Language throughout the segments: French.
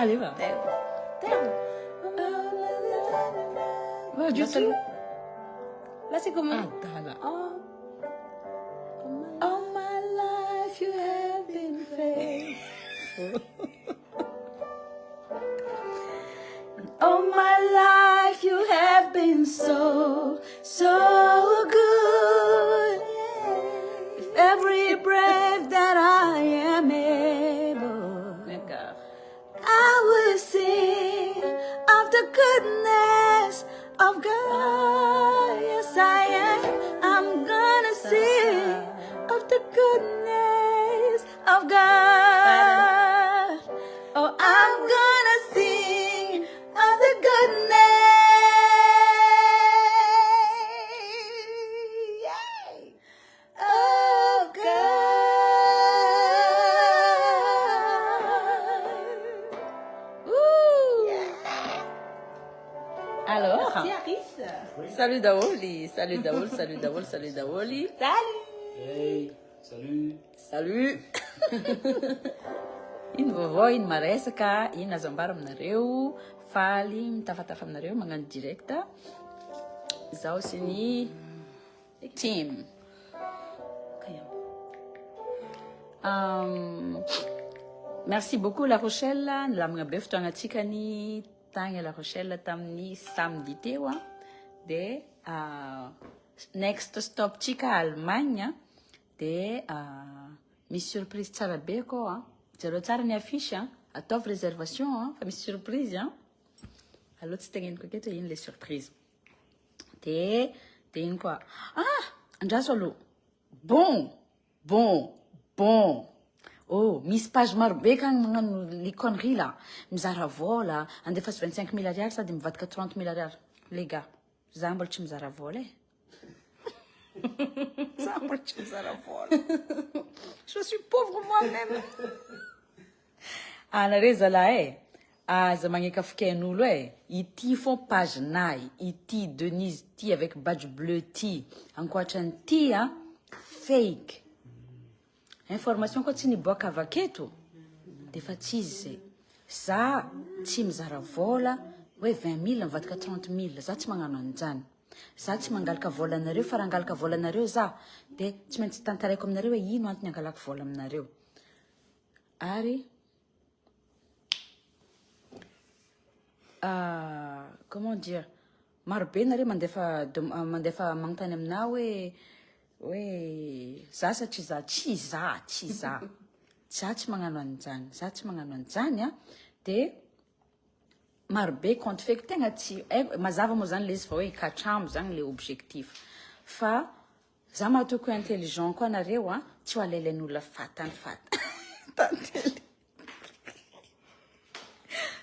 Allez, va. Va, du tout. Là, c'est comment? Ah, là. All my life you have been faithful. All my life you have been so, so good. With every breath that I am able, I will sing of the goodness of God. Yes, I am. I'm gonna sing of the goodness of God. Oh, I'm gonna sing of the goodness of God. Ouh. Alors, Salut Daoli, salut Daoli, salut Daoli, salut Daoli. Salut. Hey, salut. Salut. Iny vaovao iny maresaka, iny azo ambara aminareo, faly mitafatafa aminareo magnano directa. Zaho sy ny team. Merci beaucoup La Rochelle, nilamagna be fotoagnatsika ny tagny La Rochelle tamin'ny samedi teo a. De next stop tsika Allemagne de misy surprise tsara be akao a. Zareo tsara ny affiche a, ataovy réservation a, fa misy surprise a. Aloha tsy tegneniko aketo ino le surprise. De ino koa? Andraso aloha. Bon. Oh, misy page maro be kagny magnano les conneries là. Mizara vola, andefasy 25 000 ariary sady mivadika 30 000 ariary. Les gars, za mbola tsy mizara vola e. Za mbola tsy mizara vola. Je suis pauvre moi-même. Anareo zalahy e. Aza magneka fiken'olo e. Ity font page nay. Ity Denise ty avec badge bleu ty. Ankoatran'ty a fake. Information koa tsy niboaka avy aketo. De fa tsy izy ze. Za tsy mizara vola hoe 20 000 mivadika 30 000. Za tsy magnano an'izany. Za tsy mangalaka vola anareo fa raha angalaka vola anareo za. De tsy maintsy tantaraiko aminareo hoe ino antony angalaka vola aminareo. Ary comment dire, maro be nareo mandefa magnontany amina hoe za satria za tsy za tsy magnano an'izany. Za tsy magnano an'izany a. De maro be compte fake tegna tsy mazava moa zany le izy fa hoe katramo zany le objectif. Fa za mahatoko intelligent koa nareo a, tsy ho alailain'olona fatany.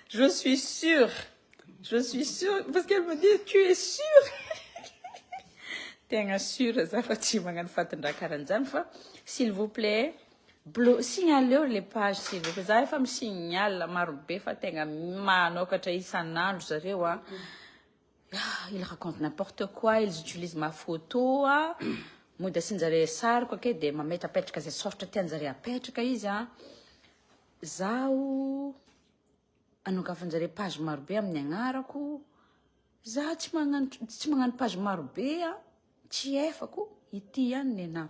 Je suis sûre, parce qu'elle me dit, tu es sûre? Tegna sûre, ça fa tsy magnano fatin-draha karahan'izany fa, s'il vous plaît, signaleo les pages, s'il vous plaît. Za efa misignale maro be fa tegna manokatra isan'andro zareo a. Ils racontent n'importe quoi, ils utilisent ma photo a. Mody asinjare sariko ake de mametrapetraka zay soratra tianjare apetraka izy a. Zaho anokafanjare page maro be amin'ny agnarako. Za tsy magnano page maro be a. Tsy efako ity ihany nena.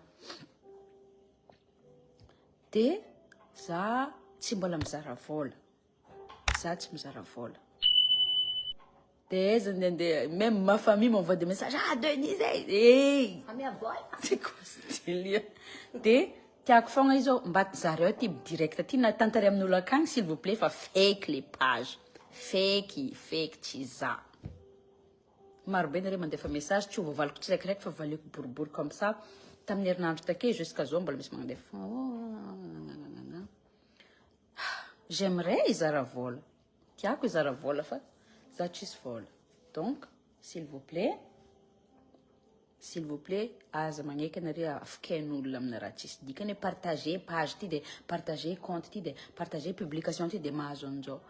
De za tsy mbola mizara vola. Za tsy mizara vola. De même ma famille m'envoie des messages. Denise, hey! C'est quoi ce délire? De tiako fogna izy mba zareo ty direct ty na tantare amin'olo akagny s'il vous plaît fa fake les pages. Fake tsy za. Maro be nareo mandefa message tsy ho voavaliko tsiraikiraiky fa valiko boribory comme ça. Tamin'ny herinandro take jusqu'à zao mbola misy mandefa. J'aimerais izara vola. Tiako izara vola fa za tsisy vola. Donc, s'il vous plaît, aza magneky anareo afiken'olona amina raha tsisy dikany partager page ty de partager compte ty de partager publication ty de mahazo an'izao.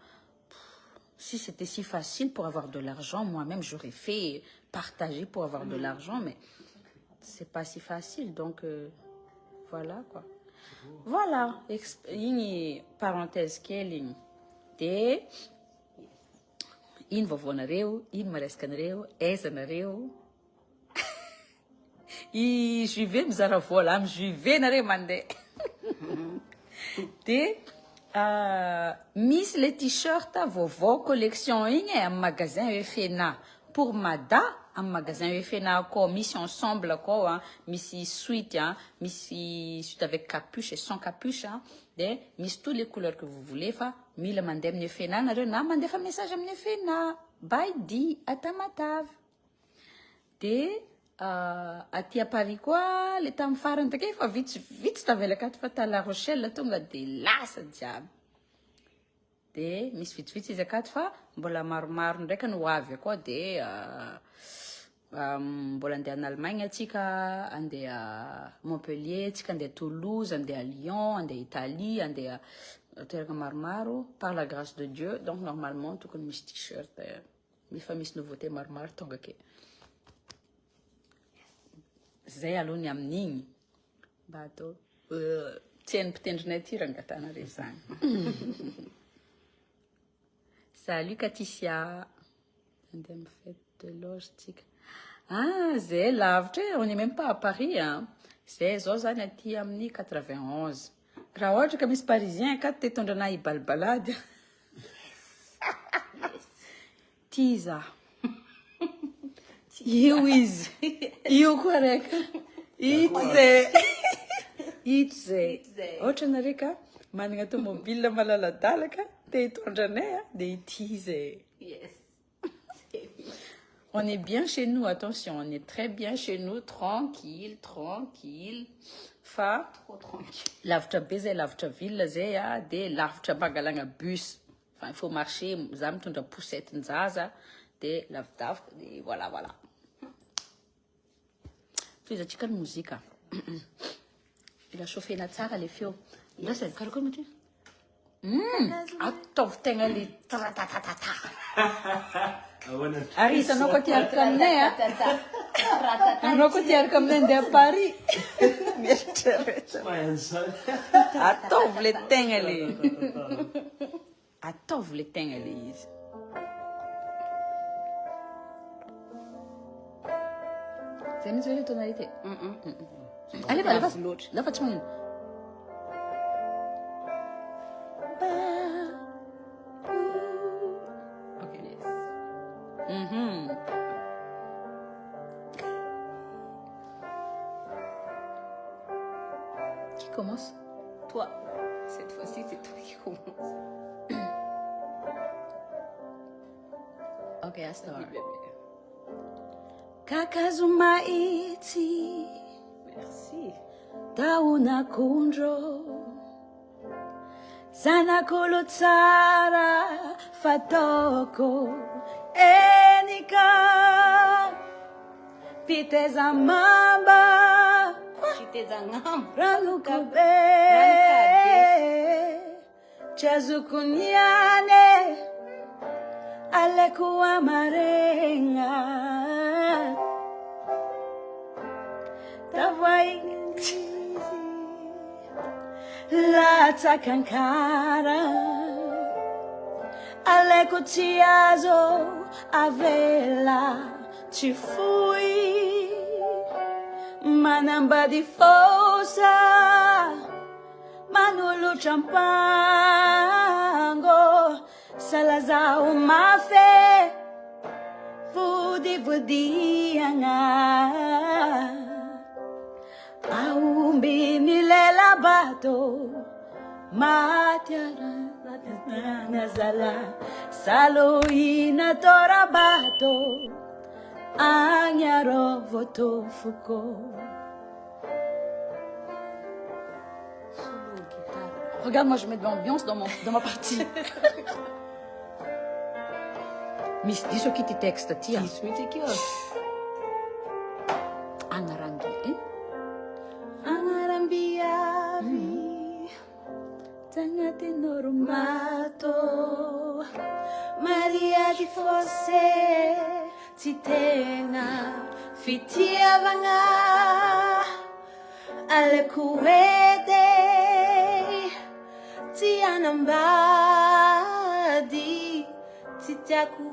Si c'était si facile pour avoir de l'argent, moi-même j'aurais fait partager pour avoir de l'argent, mais c'est pas si facile, donc voilà quoi. Voilà, une parenthèse qui est ligne. Dia ino vaovaonareo, ino maresaka anareo, aiza nareo. I juive mizara vola, amin'ny juive nareo mandeha. Dia misy le t-shirt vaovao collection igny amin'ny magasin EFNA. Pour Mada, amin'ny magasin EFNA akao, misy ensemble akao, misy suite, misy suite avec capuche et sans capuche. Dia misy tous les couleurs que vous voulez, fa mila mandeha amin'ny EFNA nareo na mandefa message amin'ny EFNA. By D à Tamatave. Dia aty à Paris koa, le tamin'ny farany takeo fa vitsy tavela akato fa ta La Rochelle tonga dia lasa jiaby. Dia misy vitsivitsy izy akato fa mbola maromaro ndraika no avy akao dia mbola andeha en Allemagne atsika, andeha Montpellier, atsika andeha Toulouse, andeha Lyon, andeha Italie, andeha toerana maromaro par la grâce de Dieu. Donc normalement tokony misy t-shirt fa misy nouveauté maromaro tonga ake. Zay aloha ny amin'igny mba atao tsy hain'ny mpitendrinay ty rangatanareo zany. Salut Katicia. Andeha amin'ny fête de loge tsika. Zay lavitra, on n'est même pas à Paris. Zay zao zany aty amin'ny 91. Raha ohatra ka misy parisien ka te hitondra anahy hibalibalady. Tiza. Io izy. Io koa reka. Itse. Ohatra nareo ka manana automobile malaladalaka te hitondra anay dia ity zay. Yes. On est bien chez nous, attention, on est très bien chez nous, tranquille. Fa Trop tranquille. lavitra be zay, lavitra ville zay dia lavitra magalagna bus. Enfin, il faut marcher, za mitondra poussette njaza, dia lavidavitra, dia voilà. Fizatsika ny mozika. Ila chauffena tsara le feo. Lasa karakôry mo ty? Ataovy tegna le taratatata. Arisanao koa tiaraka aminay anao koa tiaraka aminay andeha à Paris. Mieritreritra. Ataovy le tegna le. Ataovy le tegna le izy. Zay mihitsy hoe le tonalité. Allez, va. Là, fa tsy magnino. Ok. Qui commence? Toi. Cette fois-ci, c'est toi qui commence. Ok, I start. Oui, bébé. Kakazo maiti Merci. tauna kundro zanakolo tsara fatoko enika piteza mamba Chiteza ngam. ranukabe chazukunyane alekuwa marenga tavaingizi la tsakankara alekutiazo avela ci fui manamba di fosa manolo champango salazao mafe vudi aumbi milela bato matiara nazala salo ina torabato agnaro voto fuko. Regarde, moi je mets de l'ambiance dans ma partie. Miss, dis qui ti texte, tia. Angarambiavi, tangati normato, Maria di fosse, ti tenga, fitiavanga, alle cuete, ti anambale, Titiaku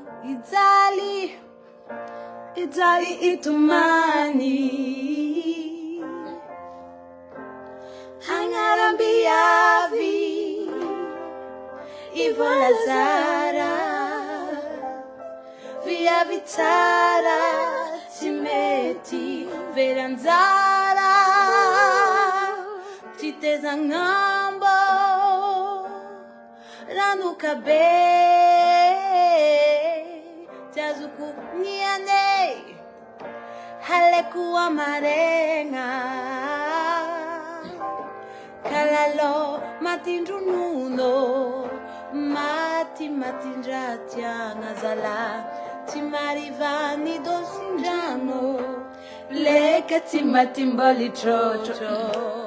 Idzali Itumani Hangarambiavi Ivola Zara Via Vitara Timeti Veranzara Titezangambo Ranukabe Jazuku Niane Haleku Amarenga Kalalo Matindrununo Mati Matindratia Nazala Timarivani Dosinjano Leka Timatimbali Chocho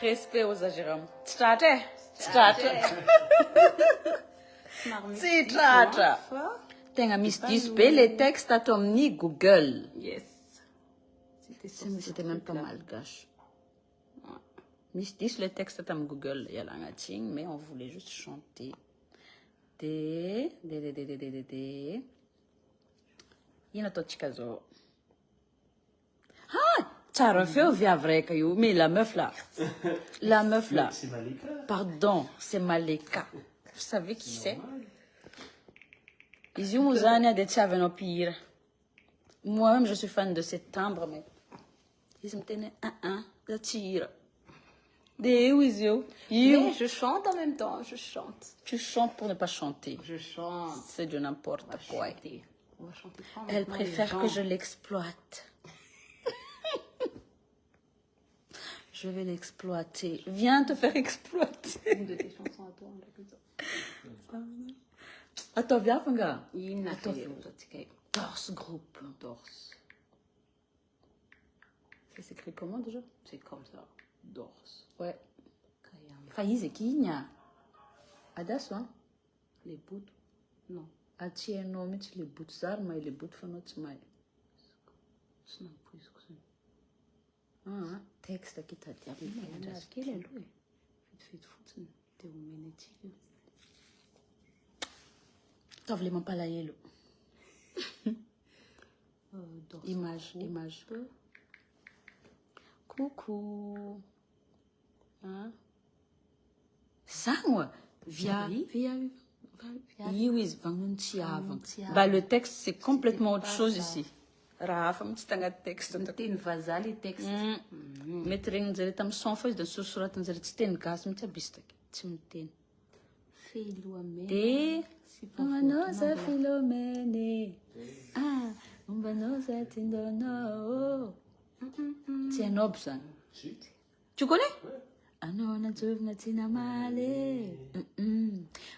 Respect aux Jérôme. Start. Tenga Miss Dispe, les textes à Tomni Google. Yes. C'était même pas malgache. Miss Dis, le texte à Google, il y a la ngating, mais on voulait juste chanter. Il y en a d'autres casos. Ah! Ça refait au Viavreka, mais la meuf là. C'est Malika. Pardon, c'est Malika. Vous savez qui c'est? Ils ont usé des tchaveno pire. Moi-même, je suis fan de cet timbre, mais ils me tenaient de tire. Des Wizio. Mais je chante en même temps, je chante. Tu chantes pour ne pas chanter. Je chante. C'est de n'importe quoi. On va chanter quand Elle préfère que je l'exploite. Je vais l'exploiter. Viens te faire exploiter. Une de tes chansons à toi, on l'a que ça. Attends, viens, Fanga. Il n'a Attends, fait Torse groupe. Dorse. Ça s'écrit comment déjà? C'est comme ça. Dorse. Ouais. Kayam. Faiz aqui, Adas, hein? Les bouts. Non. Ati é nome de lebut zarma e lebut fanot mai. C'est non plus que ça. Ah, texte aqui tá de Mas que ele é lui. Feito futsin. Teu menetilho. Tá vraiment pas là yelo. Dorse. Image. Coucou. Hein? Sangwa. Via. Iwis vanguntiavan. Bah, le texte, c'est complètement autre chose ici. Rafa, me tanga texte. Tem vazali texte. Metring zere tam son faz da sussurat zere tsten gas me tabista. Timten. Filho amém. Te. Umanosa Filomene. Ah, Umbanosa Tindono. Tiens Nobsan. Si. Tu connais? Anona Tuvna Tinamale.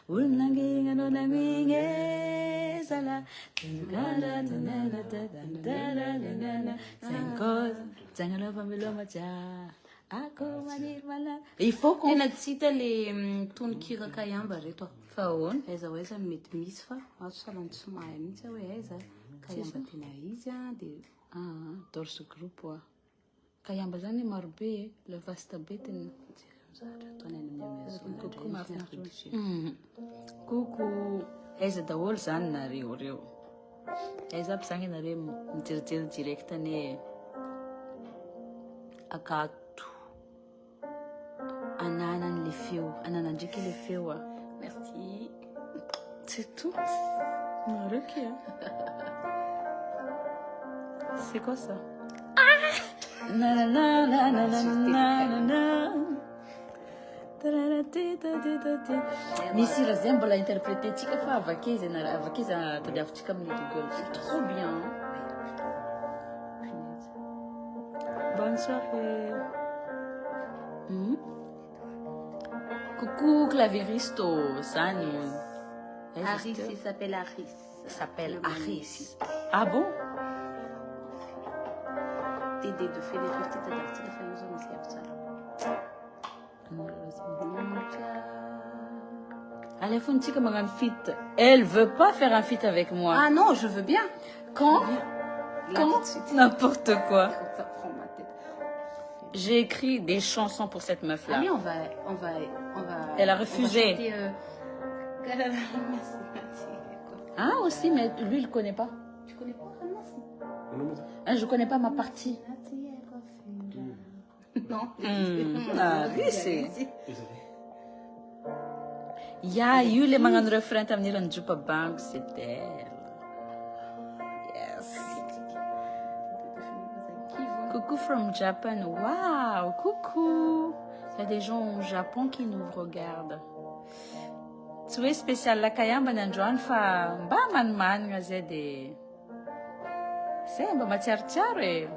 Ulnangi Anona Minge. Sala. Tangara Tanana Tanana. Sankos. Tangala Familoma Tia. Ako Manir Mala. Il faut qu'on. Tena tsita le tononkira kayamba reto. Faon. Aiza hoe iza mety misy fa azo salany tsy mahay mihitsy hoe aiza kayamba tena izy a dia Ah, dorso groupe. Kayamba zany marobe, le vaste beten. Coucou. Aiza daholo zany nareo reo. Aiza aby zany nareo mijerijery direct ne akato. Ananany le feo. Anana ndraiky le feo ah. Merci. C'est tout. Nareo qui C'est quoi ça? Na na na na na na na na. Missy Razem l'a interprété tika fa avakiza tadiavitika amin'ny Google. C'est trop bien. Bonne soirée. Coucou Claveristo, Sani. Aris, il s'appelle Aris. Il s'appelle Aris. Ah bon? T'aider de faire les petites adaptations de faire nos hommes, c'est ça. Allez, faut une petite comme un fit. Elle veut pas faire un fit avec moi. Ah non, je veux bien. Quand? Là, Quand? tout de suite. N'importe quoi. Ça prend ma tête. J'ai écrit des chansons pour cette meuf-là. Allez, on va. Elle a on va refusé. chanter, Ah, aussi, mais lui, il connaît pas. Tu connais pas Ah, je connais pas ma partie. Non. Ah, oui, c'est. Désolé. Ja, jullie mangan refrain tam nilan jupa bank c'est elle. Yes. Coucou from Japan. Wow, coucou. Il y a des gens au Japon qui nous regardent. Tu es spécial la kayamba nanjoan fa ba man ngazede. C'est ba macharchare.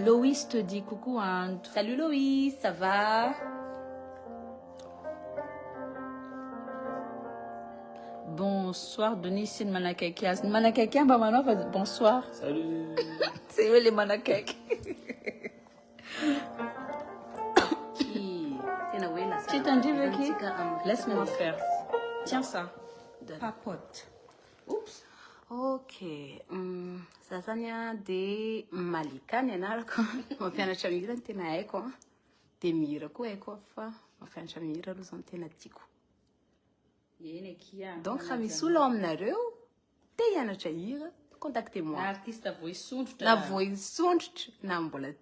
Loïs te dit coucou Inde. Salut Loïs, ça va? Bonsoir Denis, c'est Manakakias. Manakakias, bah maintenant, bonsoir. Salut. C'est eux les Manakak. Tu t'en dis avec qui? Laisse-moi faire. Tiens ça. Papote. Oups. Ok. Sasanya de Malika nianarako. Mampianatra mihira ny tena haiko a. De mihira koa haiko fa mampianatra mihira aloha zany tena tiako. Donc raha misy olo ao aminareo te hianatra hira, contactez-moi. Artiste voisondrotra. Na voisondrotra na mbola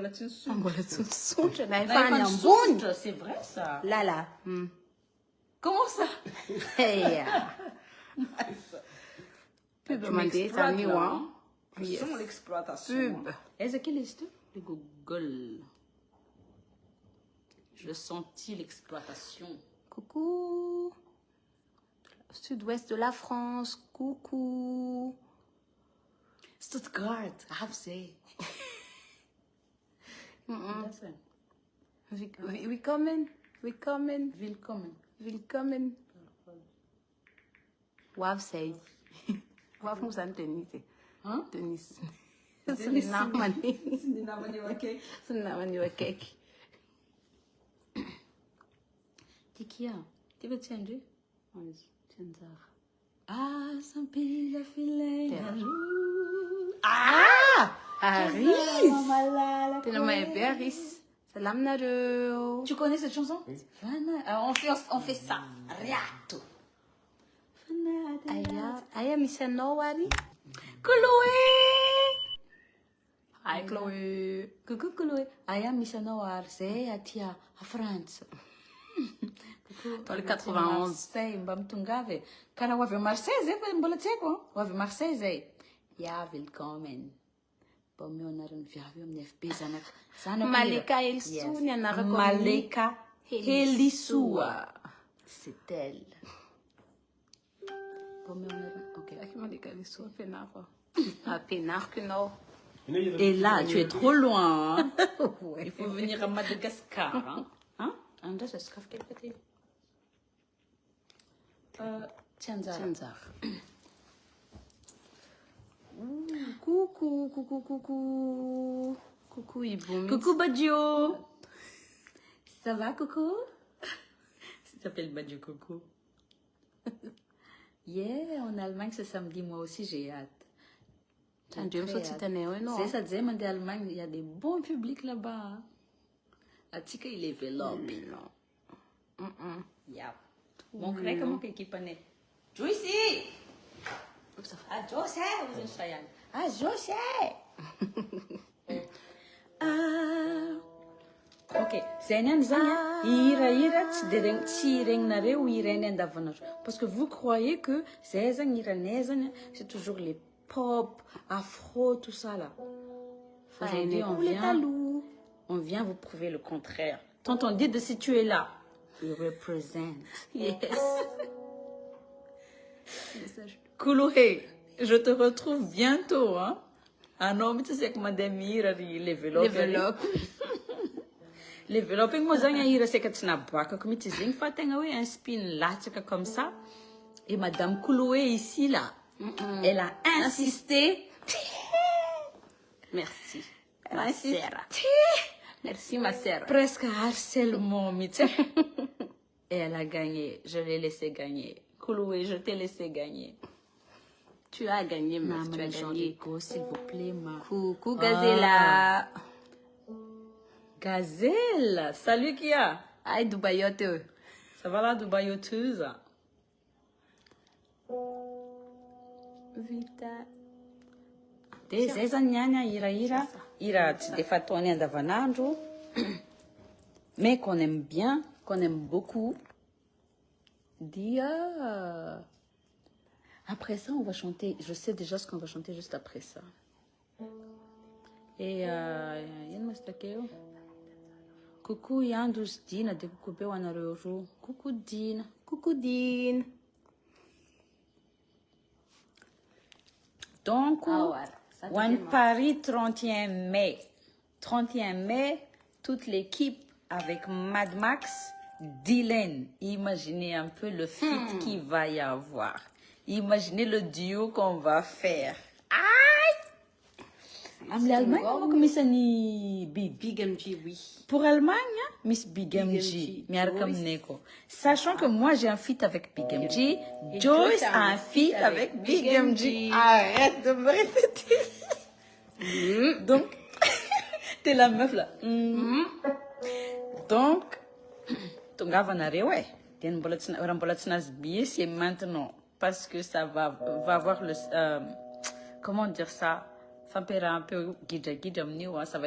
tsy mbola tsontsontra na efa any Enfin, ambony. c'est vrai ça. Là. Comment ça? Hey. Pub mandeha zany io a. Sans l'exploitation. Pub. Est-ce qu'il est le Google? Je sentis l'exploitation. Coucou. Sud-ouest de la France. Coucou. Stuttgart, Hafsee. Willkommen. Wafsei. Waf moest aan Denise. Denise. Dat is een naam, maar niet. Dat is een naam van nieuwe cake. Tikia, tu veux te changer? Ah, Sampila Filena. Ah! Aris! Tena mai Aris. Salam nareo. Tu connais cette chanson? On fait ça. Riato. Aya misy anao ary. Chloé! Hi Chloé. Coucou Chloé. Aya misy anao ary zay aty à France. Dans le 91. Marseille, mba mitongavy. Karaha ho avy à Marseille zay fa mbola tsy haiko. Ho avy à Marseille zay. Ja, willkommen. Mba omeo anarany viavy eo amin'ny FB zanaka. Malika Elisoa ny anarako. Malika Elisoa. C'est elle. Ok, Malika Elisoa penako. Ah, penako ianao. Et là, tu es trop loin. Hein? Ouais. Il faut venir à Madagascar. Hein? Andra, ça se quel côté? Tianzar. Coucou. Coucou Iboumi. Coucou Badjo. Ça va, coucou? Ça s'appelle Badjo Coucou. Yeah, en Allemagne ce samedi, moi aussi j'ai hâte. C'est ça, disait, en Allemagne, il y a des bons publics là-bas. Atika, il est développé. Yeah. Mon grec, comment l'équipe est? Joyce! Ah, Joyce! Vous êtes Cheyenne. Ah, Joyce! Ok, Zénian Zania, parce que vous croyez que c'est toujours les pop, afro, tout ça là. Aujourd'hui, on vient vous prouver le contraire. Tant on dit de si tu es là, you represent. Yes. Kouloué, je te retrouve bientôt, hein? Ah non, mais tu sais comment Demir développe. Développer, moi, j'ai c'est que tu n'as pas comme tu dis, un spin là, comme ça. Et Madame Kouloué ici, là, elle a insisté. Merci. Elle a insisté Merci, ma sœur. Presque harcèlement, mais tu sais. Et elle a gagné. Je l'ai laissé gagner. Kouloué, je t'ai laissé gagner. Tu as gagné, Non, meuf. Tu as mais gagné. s'il vous plaît, ma. Coucou, Gazella. Gazelle. Salut, Kia. Aïe, Dubayote. Ça va là, Dubaïoteuse? Vita. Dia zay zany niany ira tsy de fataony andavanandro mais qu'on aime bien, qu'on aime beaucoup. Dia après ça on va chanter, je sais déjà ce qu'on va chanter juste après ça. Et yana mastakeo coucou Yandus Dina de coucou be wanareo roa. Coucou Dina. Coucou, Dean. Donc, Ça One Paris 31 mai. 31 mai, toute l'équipe avec Mad Max, Dylan. Imaginez un peu le feat qu'il va y avoir. Imaginez le duo qu'on va faire. Aïe! L'Allemagne, comment commence à ni Big? Big MG, oui. Pour Allemagne, hein, Miss Big MG. MG. Miarkam Joyce. Neko. Sachant que moi j'ai un feat avec Big MG, Joyce a un feat avec Big MG. Arrête de me répéter. Donc, t'es la meuf là. Donc, ton gars va n'arrêter, ouais. C'est maintenant. Parce que ça va avoir le. Comment dire ça? Ça va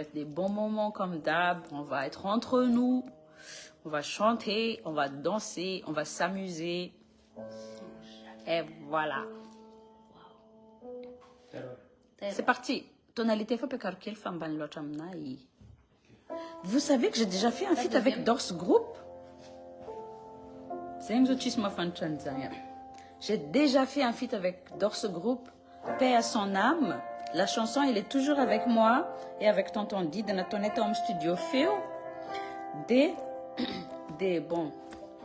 être des bons moments comme d'hab. On va être entre nous. On va chanter, on va danser, on va s'amuser. Et voilà. C'est parti. Tonalité faut que quelle femme ban l'autre amnaï. Vous savez que j'ai déjà fait un feat avec Dors Group. C'est un autisme fan Tanzania. J'ai déjà fait un feat avec Dors Group. Paix à son âme. La chanson, elle est toujours avec moi et avec Tonton Di de notre home studio Phil. Bon,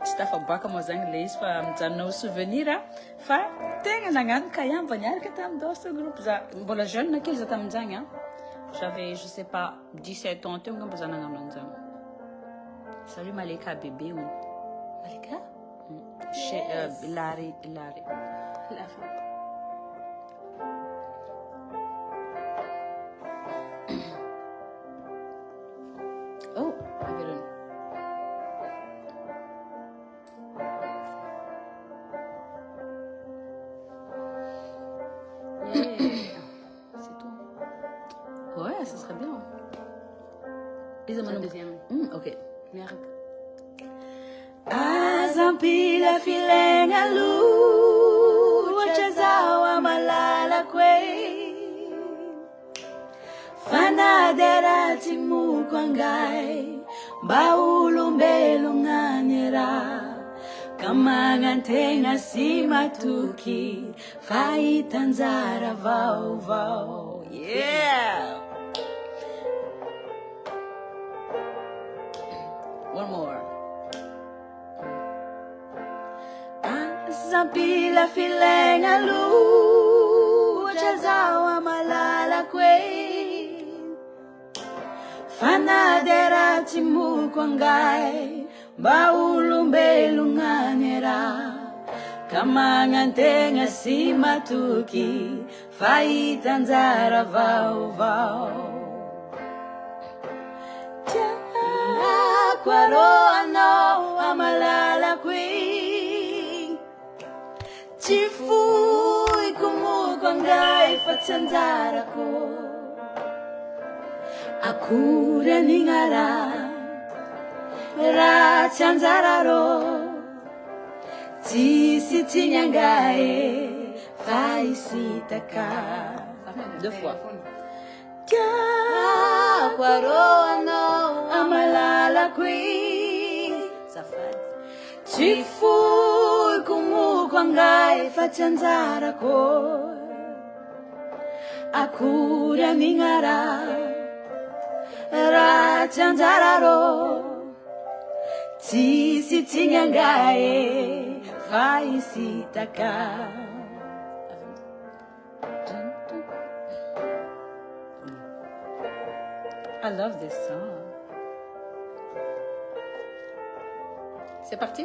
staff of Baka Mozanglais, fa nos souvenirs, fa tenga nangan kayam banyar que tam Dors Group. Bon, la jeune n'a qu'ils attendent. J'avais, je sais pas, 17 ans. Salut Malika bébé. Malika? Chez Larry. La fin. Oh, Avelon. C'est tout. Ouais, ça serait bien. La deuxième. Ok. Merde. Azampila filenga lu wachazawa malala kwe fanadera timu kwangai baulu mbelu nganyera kamangantenga simatuki faitanzara vau vau. Yeah. One more. Zampila filenga lu chazawa malala kwe fanadera timu kwangai baulu mbelu nganyera kamangantenga simatuki faitanzara vau vau. Kwaroa no amalala kwe Chifui kumukongai fatsanzara ko Akura ningara Ratsanzara ro Tisi tinyangae Faisitaka. Deux fois. Kwaroa no amalala kwe Safad Chifui kumukongai fatsanzara ko Akura ningara Ratsanzara ro Tisi tinyangae Faisitaka. I love this song. C'est parti.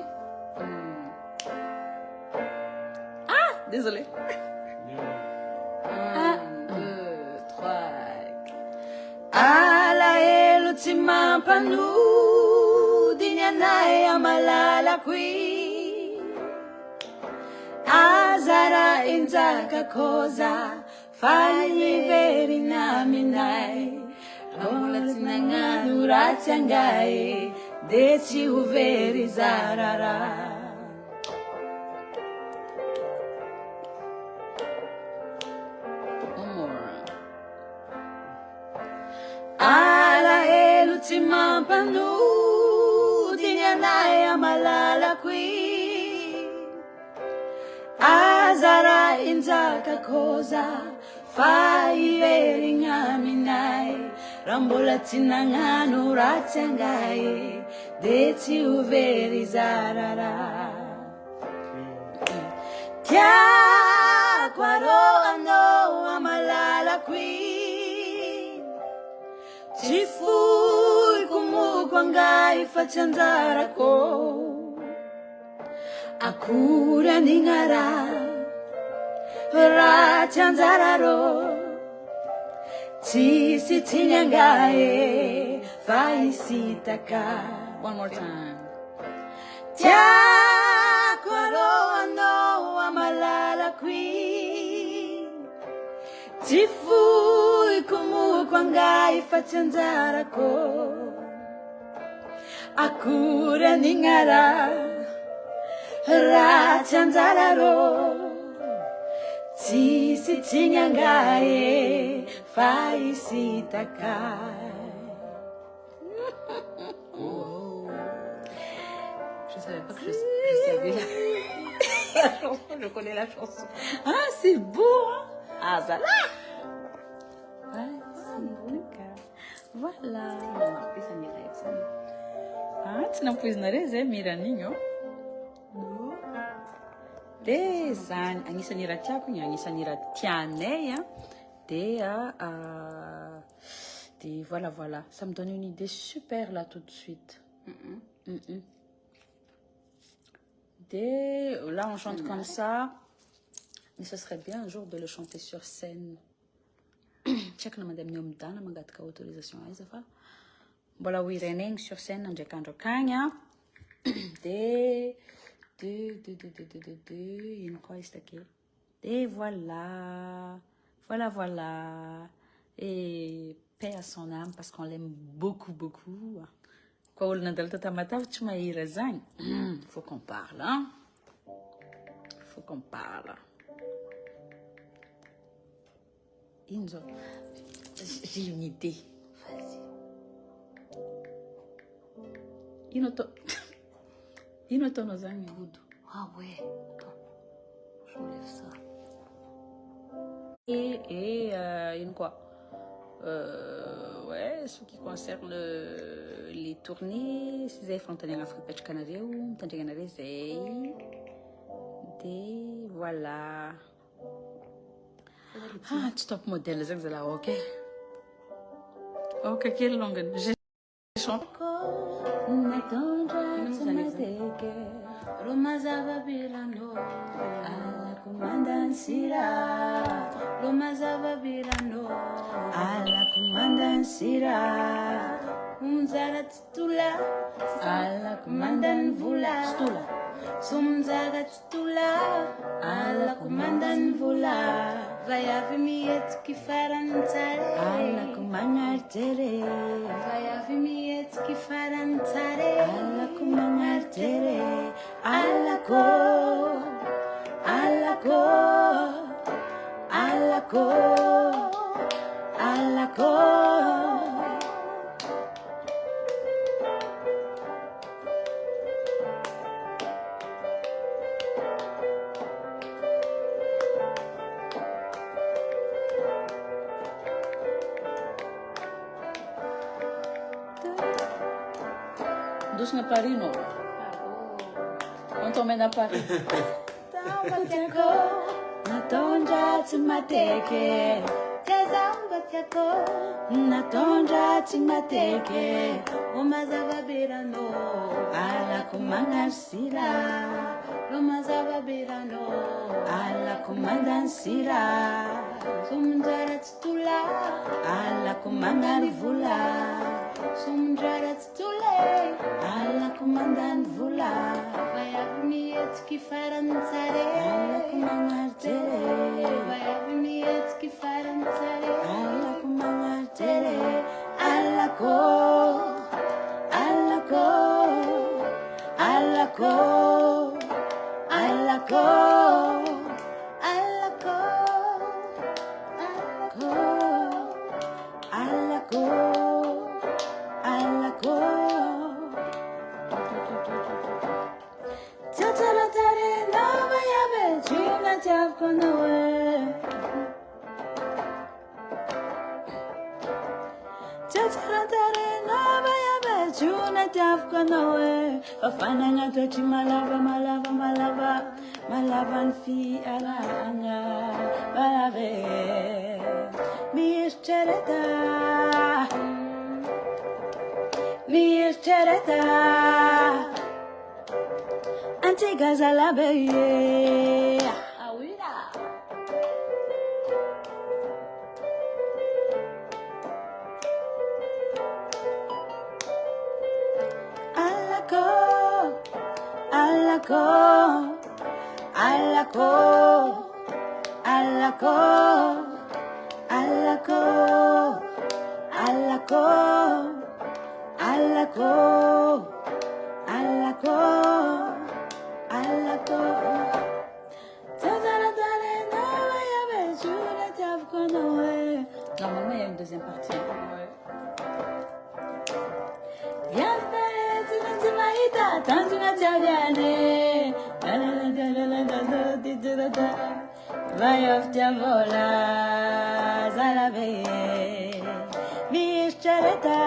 Ah, désolé. 1, 2, 3. Ala elo timampanu dinyanay amalala kui azara inzaka koza fali veri naminai ramula tinanganu ratyangai deci uveri zarara. Ala elu timampanu dinyanay amalala kui azara inzaka koza fai veri ngaminai rambola tinanganu ratyangai deci uveri zarara. Tia kwaro ano amalala kui ci fui comunque angai faccianzara ko akura ningara raccianzara ro ci si tinyangai fai sitaka. One more time. Tia kwaro ano amalala qui ci fui comunque angai faccianzara ko akura ningara raccianzara ro ci si tinyangai fai sitakai. Je savais pas que je savais la chanson, je connais la chanson. Ah, c'est beau, hein? Ah, ça là! Ouais, c'est bon. Voilà. Pesa mira essa. Ah, tu não pôs na reze, miraninho? Zany agnisan'ny raha tiako igny, agnisan'ny raha tianay a, de voilà, ça me donne une idée super là tout de suite. Là on chante comme ça, mais ce serait bien un jour de le chanter sur scène. Check na madame Nyom Dana mangataka autorisation aiza fa mbola hoirenegny sur scène andraikandro akagny a. Ino koa izy take. Et voilà. Et paix à son âme parce qu'on l'aime beaucoup. Quoi olona andala tamatavy tsy mahira zany. Faut qu'on parle, hein. Faut qu'on parle. Inzo, j'ai une idée. Vas-y. Inotono zany gudu. Ah ouais. Attends. Je me lève ça. Et une quoi ouais, ce qui concerne les tournées, c'est Frontanier Afrique Patch Canareo, Tantanganare Zay. Et voilà. Ah, tu top modèle, c'est là, ok. Ok, quelle longue. Je chante. Romazava birano, alla comandansira. Romazava birano, alla comandansira. Umzara titula, alla comandan vula. Stula. Sumzara titula, alla comandan vula. Vai avy mihetsiky farany tsara. Alla comandartere. Vai avy mihetsiky farany tsara. Alla comandartere. Alla co. Douce na Parino. On t'emmène à Paris. Natonja timateke. Natonja timateke. Romazava birano, ala kumangarsira Lumazava Birano, ala kumandansira Sumjarat Tula, ala kumangarvula Sumjarat Tule, ala kumandanvula Vayavnietski ala Faranzare, kumangartere Vayavnietski Faranzare, ala kumangartere ala ko ala ko ala ko ala ko Alako, Alako, Alako. Tataratare nova yabe, chuna chapko noe. Tataratare nova yabe, chuna chapko noe. Afana ngato chimalava, malava, malava, malavan fi ala anga, malave. Mishchereta, Mishchereta, Antigazalabe. Awira, Alako, Alako, Alako, Alako, Alako, Alako, Alako, Alako, Alako. Tataratare nova yabe, chuna chapko noe. Normalement, il y a une deuxième partie. ouais. Vai of Diavola, Zalabe, Mishchereta,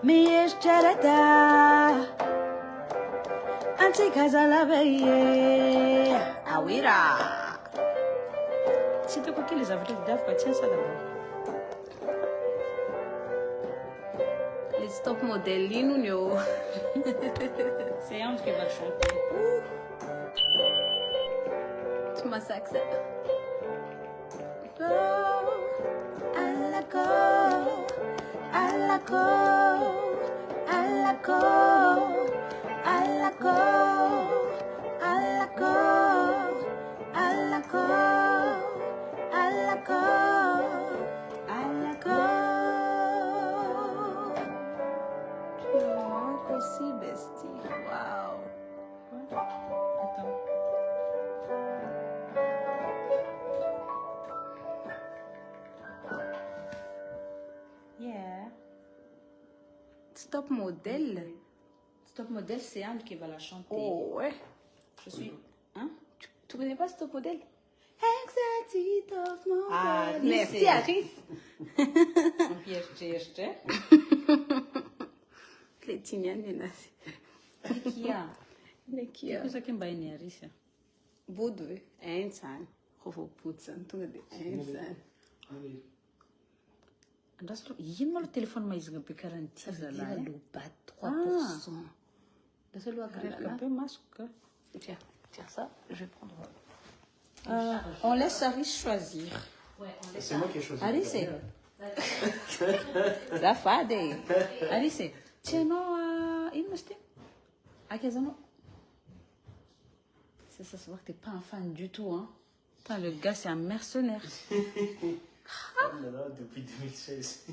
Mishchereta, Antikazalabe, Awira. C'est quoi qui les a fait d'Afrique? Tiens ça d'abord. Les stop modelino, nyo. C'est Anne qui va chanter. Tu m'as saxé. Alako, Alako, Alako, Alako, Alako, Alako, Alako, Alako. Tu me manques aussi, bestie. Wow. Attends. Yeah. Stop modèle. Stop modèle, c'est Anne qui va la chanter. Oh, ouais. Je suis. Hein? Tu connais pas stop modèle? Anxiety of model. Ah, merci, Aris. Un piège. Clétinienne, Nenasi. Qui a? Neki, ja. Qu'est-ce que tu as une Arisa? Boudwe, eindsaan. Gewoon poetsen. Toen het eindsaan. Dat is toch. Je moet het telefoon maar eens een beetje garantie. Là, le bas 3%. De ce loi Un peu masque. Tiens, ça, je vais prendre. On laisse Aris choisir. C'est moi qui ai choisi. Aris, c'est. Ça fade. Aris, c'est. Tiens, non, il me stait. À Kazano. C'est ça, se voit que t'es pas un fan du tout, hein. Putain, le gars, c'est un mercenaire. Oh là là, depuis 2016.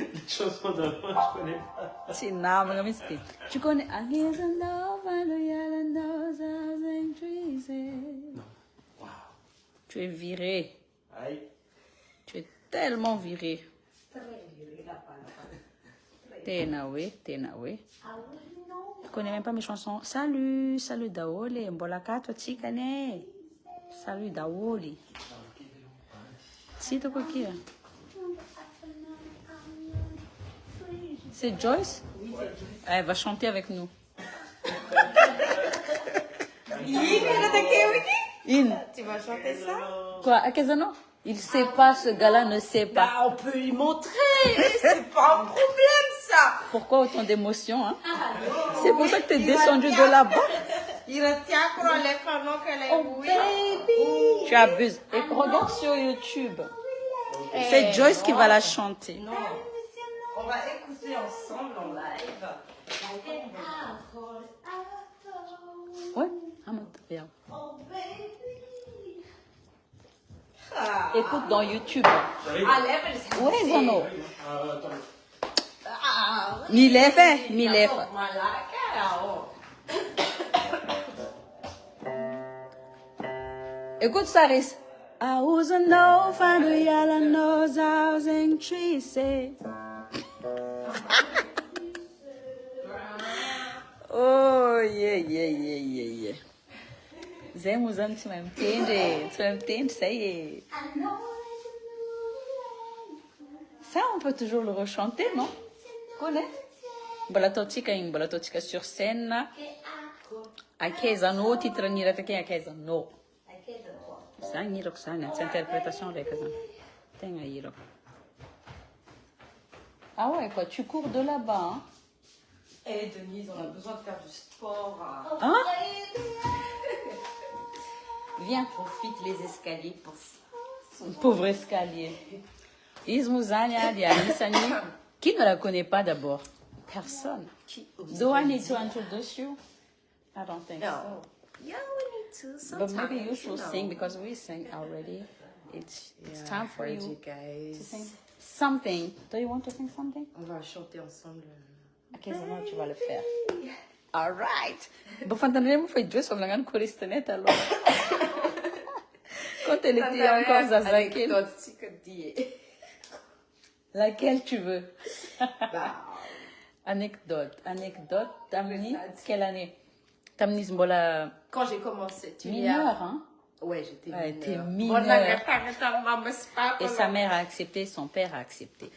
Les chansons d'avant, je connais pas. C'est énorme, comme c'était. Tu connais. Non. Waouh. Tu es viré. Aïe. Tu es tellement viré. T'es naoué. Tu connais même pas mes chansons. Salut Daoli. Mbolaka, toi, Tchikane. Salut Daoli. Si, tu quoi qui est? C'est Joyce? Elle va chanter avec nous. In. Tu vas chanter ça? Quoi, à Kazano? Il sait pas, ce gars-là ne sait pas. Bah, on peut lui montrer, c'est pas un problème ça. Pourquoi autant d'émotions, hein? C'est pour ça que t'es descendu de là-bas. Il retient pour les fanons que les Oh, baby! Tu abuses. Et regarde sur YouTube. C'est Joyce qui va la chanter. Non. On va écouter ensemble en live. Ouais, ah, mon Dieu. Ah. Écoute dans YouTube. Ouais, Zano. Mileve. Écoute, Saris. I was a no fan of yellow nose, I was in trees. Oh, yeah. Zé Muzano, tu m'entends? Tu m'entends? Ça y est. Ça, on peut toujours le rechanter, non? Connais? Balatotika sur scène. A Keza, no, titre ni la a Keza, no. Ça, ni Roxane, c'est interprétation de Keza. Tenga Hiro. Ah ouais, quoi, tu cours de là-bas, hein? Eh Denise, on a besoin de faire du sport. Hein? Viens, profite les escaliers pour ça. Pauvre escalier. Ismuzania, Dianisani. Qui ne la connaît pas d'abord? Personne. Do I need to introduce you? I don't think so. Yeah, we need to. But Sometimes, maybe you should sing because we sang already. It's time for you to guys. sing something. Do you want to sing something? On va chanter ensemble. Ok, Zano, tu vas le faire. All right. Bon, Fantanelemo fait jouer sur la grande choriste net alors. Quand elle était encore Zazaki. Laquelle tu veux? Anecdote. Tamni, quelle année? Tamni Zmbola. Quand j'ai commencé, tu Mineure, hein? Ouais, j'étais Elle mineure. était Bon, mineure. Et sa mère a accepté, son père a accepté.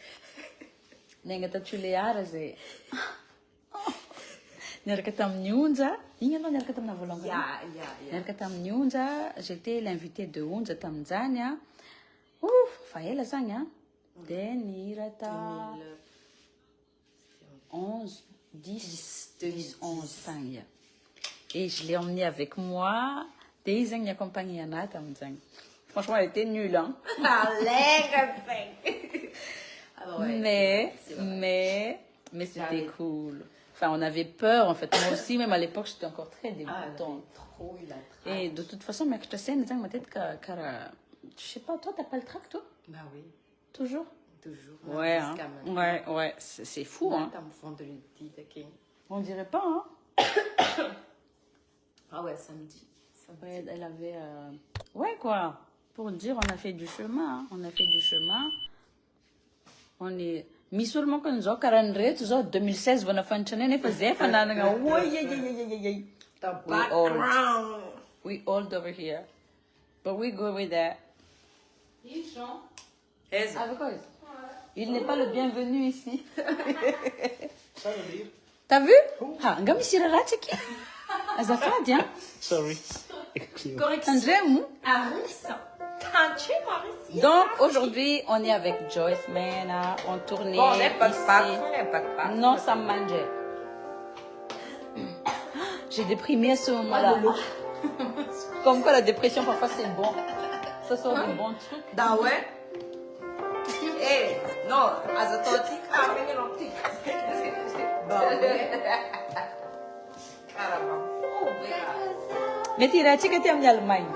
Nengata Tulearaze. Nerkatam Nyunza. Nerkatam Navolanga. Nerkatam Nyunza. J'étais l'invité de Unza Tanzania. Ouf, Faela Zanya. Denirata. 11, 11 Zanya. Et je l'ai emmené avec moi. Des Zanya accompagné à Natam Zanya. Franchement, elle était nulle, hein? Mais c'était cool. Enfin, on avait peur, en fait. Moi aussi, même à l'époque, j'étais encore très débutante. Et de toute façon, mais je te sais, ma tête, car, je sais pas, toi, t'as pas le trac, toi? Bah oui, Toujours? toujours. Ouais, hein. Ouais, c'est fou, hein. On dirait pas, hein. Ah ouais, samedi. Ouais, elle avait... Ouais, quoi. Pour dire, on a fait du chemin, hein. On a fait du chemin. On est... Mais seulement quand nous avons 40 2016, on a fait un channel, on faisait, on a dit, The background. we old over here. But we go with that. Avec quoi? Il n'est pas le bienvenu ici. Ça veut dire? T'as vu? Ah, ngami sirara tiki. Azafadi, hein? Sorry. Excuse-moi. Correction. André, Aris. Tanché, Maris. donc aujourd'hui, on est avec Joyce Mena, on tournait Bon, les pas ici. Non, ça me mangeait. J'ai déprimé à ce moment-là. Comme quoi la dépression, parfois c'est bon. Ça sort un bon truc. Da ouais? Eh, non, azototi kamene non ti. Da ouais. Caramba. Oh, bega. Mais tu as dit que tu aimes l'Allemagne.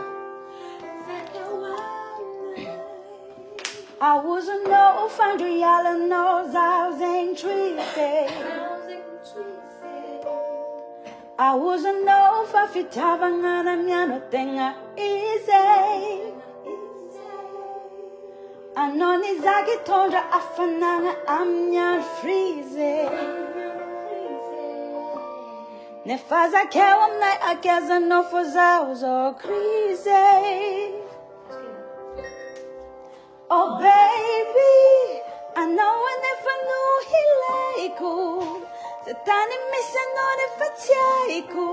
I was a no foundry, yellow nose, I was in trees. I was a no for fitavangana miano tenga easy. Anoni zagi tonja afananga amnyan freeze. Ne faza kewam nai akeza no foza crazy. Oh baby, I know when if I knew he like you. The tiny missing on if I take you.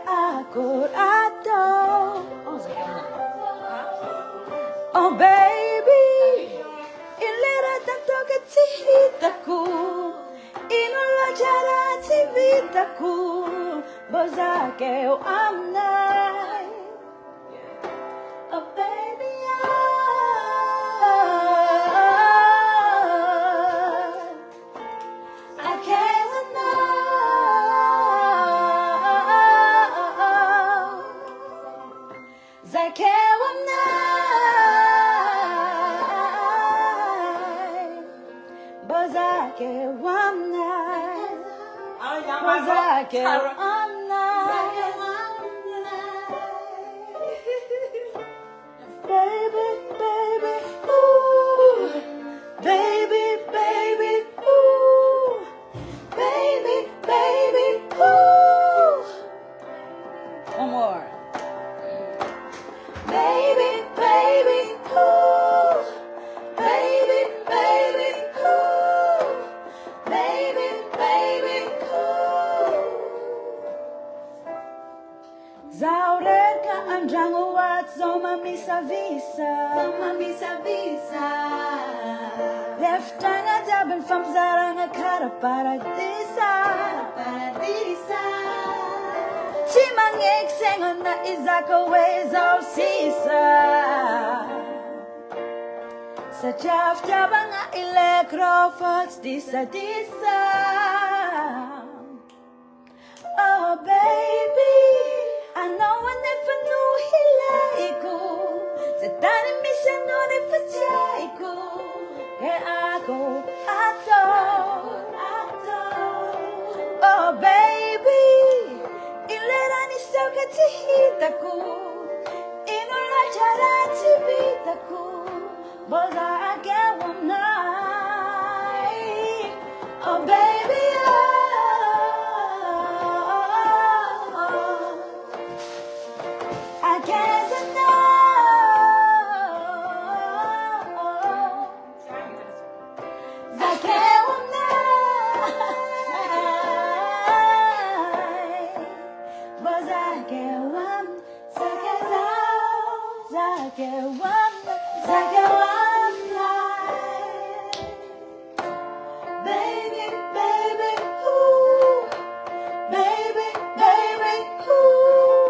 I could adore. Oh baby, il era tanto che ti hitaku. hitaku bozake o amnai. Oh baby, I can't deny. Zake o amnai. Bozake o amnai. Bozake o amnai. Baby, baby, ooh. Baby, baby, ooh. Baby, baby, ooh. One more. Baby, baby, ooh. Baby, baby, ooh. Baby, baby, ooh. Zaureka andrango wat zoma misa visa. Zoma misa visa. Leftanga jaben fam zaranga kara paradisa. Paradisa. Chimangek sengon na izaka ways of sisa. Sa jaf jabanga electrofots disa disa. Oh baby, I know I never knew he like you. Sa tani misa no ne fajaiku. Ke ako adore. Oh baby, ilera ni sauka tihitaku. Inula jara tibitaku. Boza again one night. Oh baby, I guess I know. Zake one night. Bozake one. Zake one. Zake one night. Baby, baby, ooh. Baby, baby, ooh.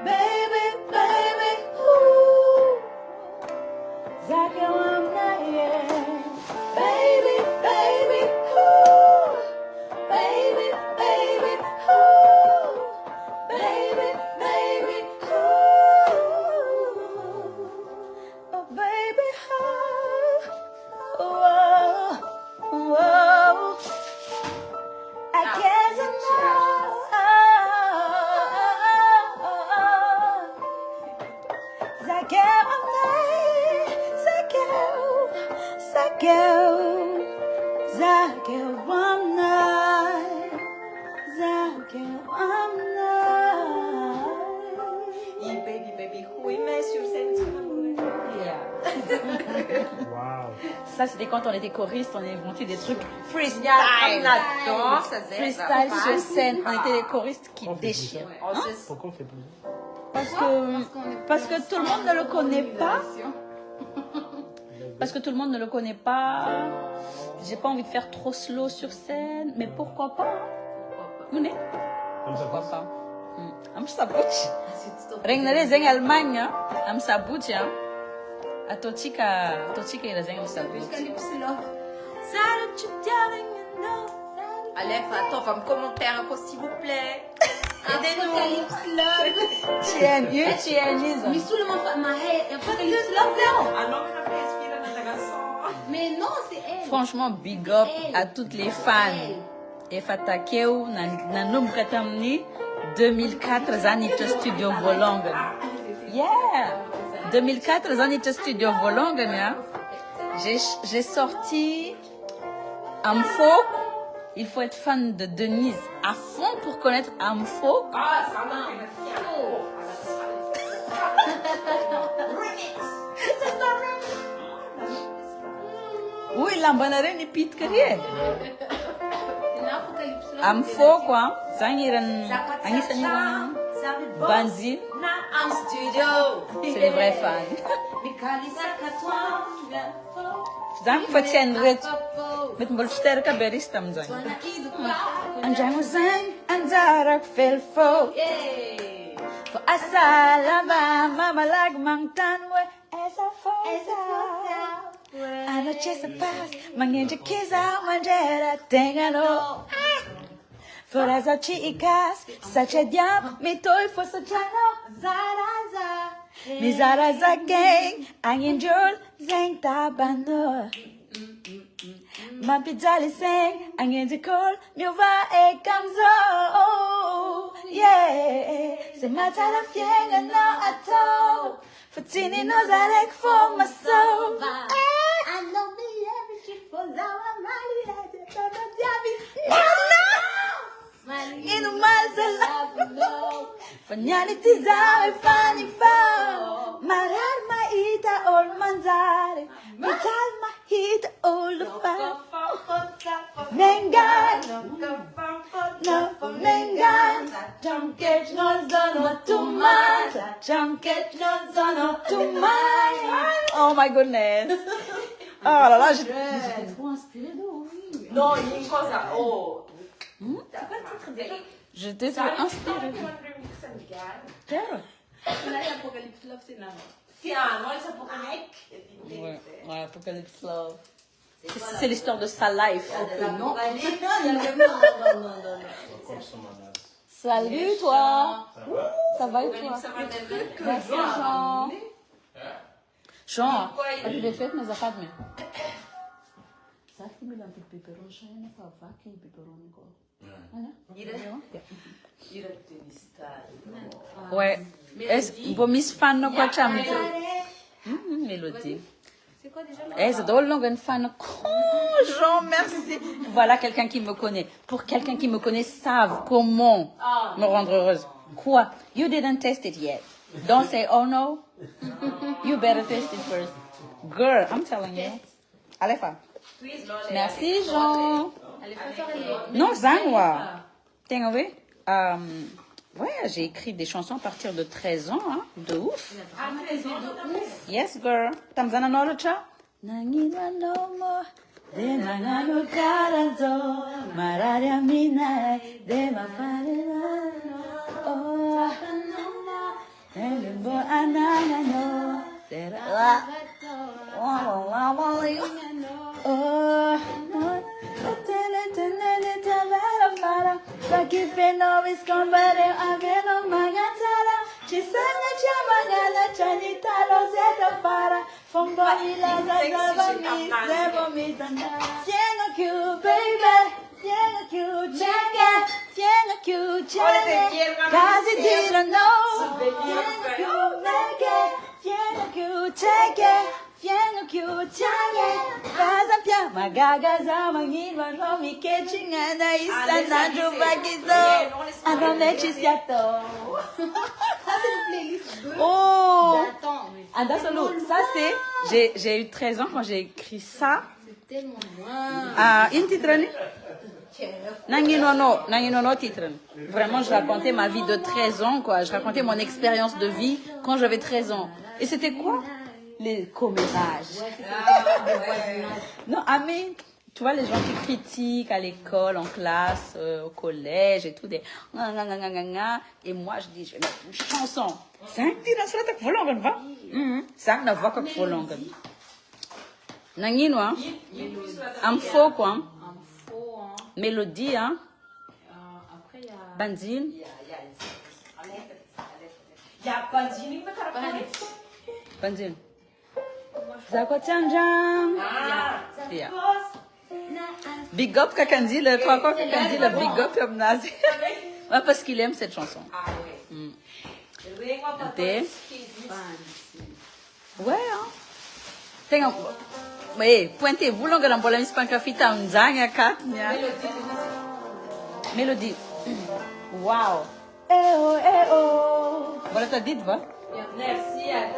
Baby, baby, ooh. Zake one night. Baby, baby, ooh. Baby, baby, ooh. Baby, baby, ooh. Oh, baby, oh, whoa. I guess I know. Zake one night. Zake one night. Zake one night. Et baby, baby, oui, mais sur scène, tu vas mourir. Waouh. Ça, c'était quand on était choriste, on inventait des trucs freestyle. On adore ça, c'est Freestyle sur scène, on était des choristes qui On fait plus ça. déchirent. Pourquoi on fait plus ça? Parce que tout le monde ne le connaît pas. Parce que tout le monde ne le connaît pas. J'ai pas envie de faire trop slow sur scène, mais pourquoi pas? Vous n'êtes? Comme ça Pourquoi passe. pas? Am sabuti. Rengnare zeng Allemagne, am sabuti. Atotika ila zeng sabuti. Allez, attends, va me commenter un peu, s'il vous plaît. Aidez-nous. Tien, is. Mais tout le monde fait ma hair. Apocalypse Love, non. Ah non, mais la inspiré dans la garçon. Mais non, c'est elle. Franchement, big up à toutes les fans. Et Fatakeu, Nanom Katamni, 2004 Zanita Studio Volongen. Yeah! 2004 Zanita Studio Volongen, hein? J'ai sorti Amfolk. Il faut être fan de Denise à fond pour connaître Amfolk. Ah, ça m'a Oui, l'ambanare ni pit kariye. Amfolk, quoi. Zangiran, Angisan, Banzi. Am studio. C'est les vrais fans. Zang Fatien Ret. Mety mbola tsy teraka be risy tamin'izany. Andragno zany anjarako felo fô. Fô asalama mamalagy magnontany hoe esa fô zaho. Anao tsy esa pasy magnendriky zaho mandrara tegnanao. Fô raha zaho tsy ikasy satria diabo mitohy fô satrianao zaraza. Mizaraza geng agnindrolo zegny tabanao. Mampijaly saigny agnendrik'olo miova ekam'izao. Yeah, se mahatsara fiaignanao atao fa tsy ninao za raiky fô masova. Anao mihevitry fô zaho amaly azy atao diaby. Ino mazalavinao fa niany ty zaho efa nifao. Marary mahita olo manjary, mitaly mahita olo fa. Mengano, no for Mengano. Don't catch no zono too much. Don't catch no zono too much. Oh my goodness. Oh là là, j'étais trop inspirée de oui. Non, il y a une chose à... Oh. J'étais trop inspirée. Claro. Ouais, Apocalypse Love. C'est l'histoire de sa life. Comme ça, madame. Salut toi. Ça va? Ça va et toi? Merci Jean. Jean, je vais faire mes affaires demain. Ça qui me l'a fait pépéron, je n'ai pas va qui pépéron encore. Ouais. Est-ce que Miss fan no quoi cham? Mélodie. C'est quoi déjà Est-ce que une fan? Oh Jean, merci. Voilà quelqu'un qui me connaît. Pour quelqu'un qui me connaît, savent comment me rendre heureuse. Quoi? You didn't taste it yet. Don't say oh no. You better taste it first. Girl, I'm telling you. Allez, femme. Merci Jean. Non, Zanwa. Tiens, oui. Ouais, j'ai écrit des chansons à partir de 13 ans, hein. De ouf. Yes, girl. Tamzana Norocha. Nangina nomo. De nangano karazo. Mararia minai. De mafarena. Oh. Elimbo anangano. Será. Oh. Aqui fenômeno escombareu a veno magatara. Ci sana chamagana chanita rosetta para. Fombo ila zazava mi sebo mi tanda. Tiengo que baby, tiengo que cheque, tiengo que cheque. Cause you didn't know. Tiengo que make it, tiengo que cheque. Tiengo que cheque. Casa pia magaga za mangilwa no mi ketchingana isana jubagizo. Aronetisiato. Ça, c'est une playlist de... Oh! Attends, mais... Andasolo, ça c'est... J'ai eu 13 ans quand j'ai écrit ça. C'est tellement loin. Ah, une titre? Nanginono titre. Vraiment, je racontais ma vie de 13 ans, quoi. Je racontais mon expérience de vie quand j'avais 13 ans. Et c'était quoi? Les commérages. Non, mais tu vois, les gens qui critiquent à l'école, en classe, au collège et tout, des et moi je dis, je vais mettre une chanson. C'est un petit dans la volongue, va? C'est un voix comme volongue. Nangino, hein? Un faux, quoi. Mélodie, hein? Après, il y a... Bandine. Il y a Bandine, Bandine. Zako Tchanjang. Yeah. Big up Kakandi, le trois fois Kakandi, le big up Yomnazi. Ouais, parce qu'il aime cette chanson. Ouais, hein. Tenga. Mais pointez-vous longue dans la mise pancafita unzanga kat. Mélodie. Wow. Eh oh, eh oh. Voilà ta dit, va. Merci, Alice.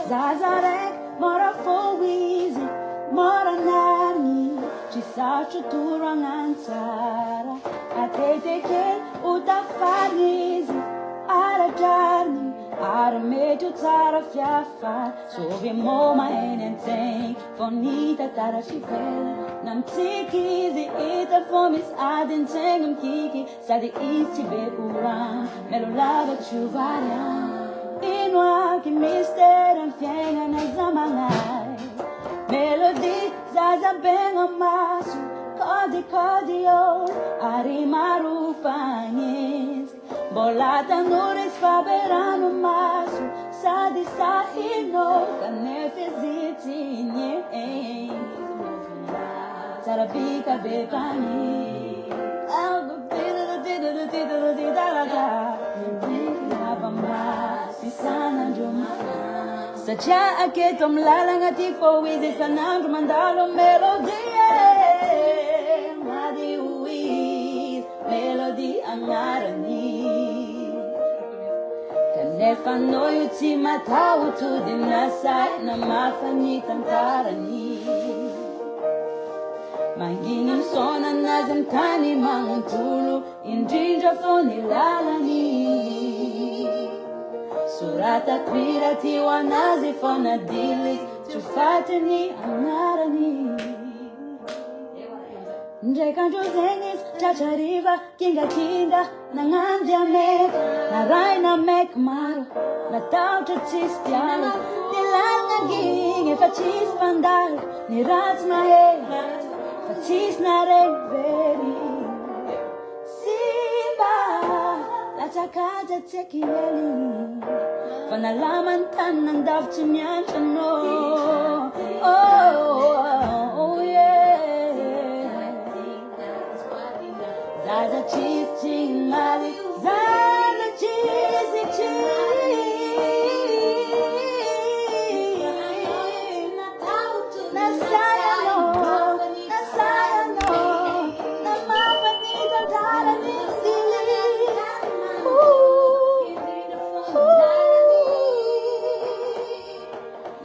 Zazarek, mora fowizi, mora nani, ci sacho turangansara, atete kel utafarizi, ara jarni, Armedio tsara fiafa, sove moma enenteng, bonita tara chivela, nam tiki zi ita fomis adin tengum kiki, sadi iti bepuran, melo lava chuvaria, inwa ki mister en fienga na zamangai, melodi zaza benga masu, kodi o, arimaru panyes, bolata nures faberano masu, sadi sahino, canefeziti nye, sarabika bepani, algo Sana Juma Sacha aketom lalangati for wizi sanang mandalo melodie Madi uis melody angarani Kanefa no yuti matau tu dinasai na mafani tantarani Mangingim sona nazam tani mangutulu Indrinja foni lalani Surata kwirati wanazi fona dilis Chufatani anarani Njekan jozenis chachariva kinga kinga Nangandya mek Naraina mek maro Natauta chispialo Nilanga ginge fachis pandal Nirats mahe Fachis nare veri Simba La chakaja tekieli Panalaman tanang davchinyan chano Oh yeah Zaza cheese ching mali Zaza cheese ching Nasayano Nasayano Namapanita darani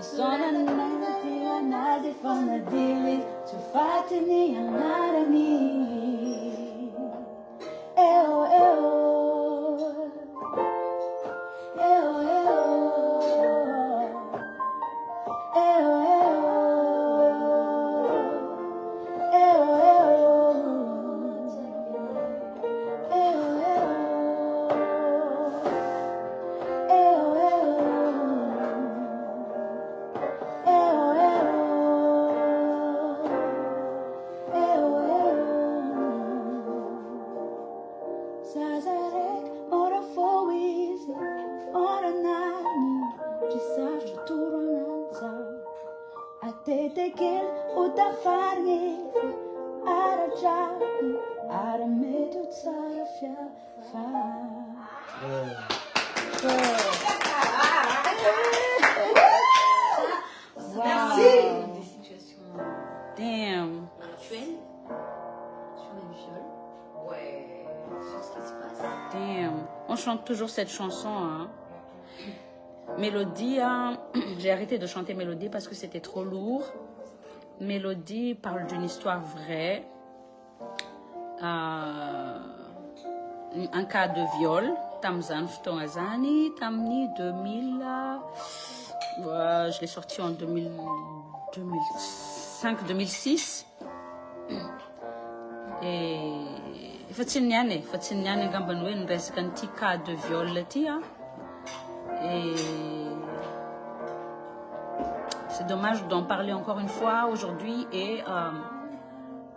Sona nanati wanazi fona dili Chufatini angarani Eo eo Eo eo Eo eo Eo Zazarek, ora foizi, ora nani, ci saci turonanza. A te tekel, uta fargezi, ara giacu, ara medu tsara fiafa. Des situations Damn. actuelles sur les viols. Ouais. Sur ce qui se passe. Damn. On chante toujours cette chanson, hein. Mélodie, hein. J'ai arrêté de chanter Mélodie parce que c'était trop lourd. Mélodie parle d'une histoire vraie. Un cas de viol. Tamzan Ftonazani, Tamni 2000. Je l'ai sorti en 2005-2006. Et Fatsiniane Gambanoué, reste un petit cas de viol. Et c'est dommage d'en parler encore une fois aujourd'hui et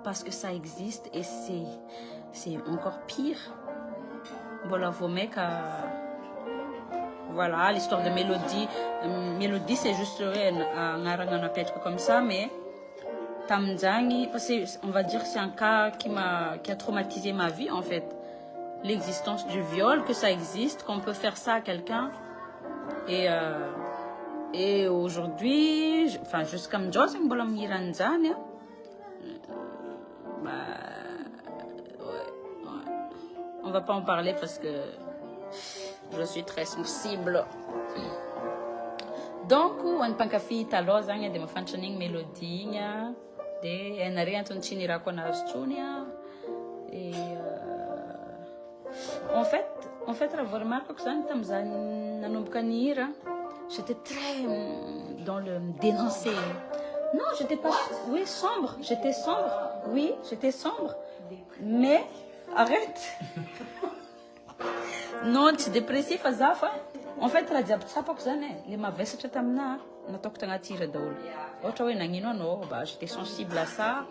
parce que ça existe et c'est encore pire. Voilà, vos mecs, voilà, l'histoire de Mélodie. Mélodie, c'est juste un peut-être comme ça, mais Tamzani, on va dire que c'est un cas qui a traumatisé ma vie en fait. L'existence du viol, que ça existe, qu'on peut faire ça à quelqu'un. Et aujourd'hui, enfin, jusqu'à Mjose, on va pas en parler parce que je suis très sensible. Donc, on pense que taloza de ma functioning mélodie de en rien ton chinira con astunia et En fait, la remarque que ça, j'étais très dans le dénoncé. Non, j'étais pas. Oui, sombre. J'étais sombre. Oui, j'étais sombre. Mais, arrête. Non, tu es dépressif, Azafa. En fait, la diable, ça pas que ça n'est. Les mauvais, c'est que t'amena. On a tout que tiré d'eau. Autre chose, j'étais sensible à ça.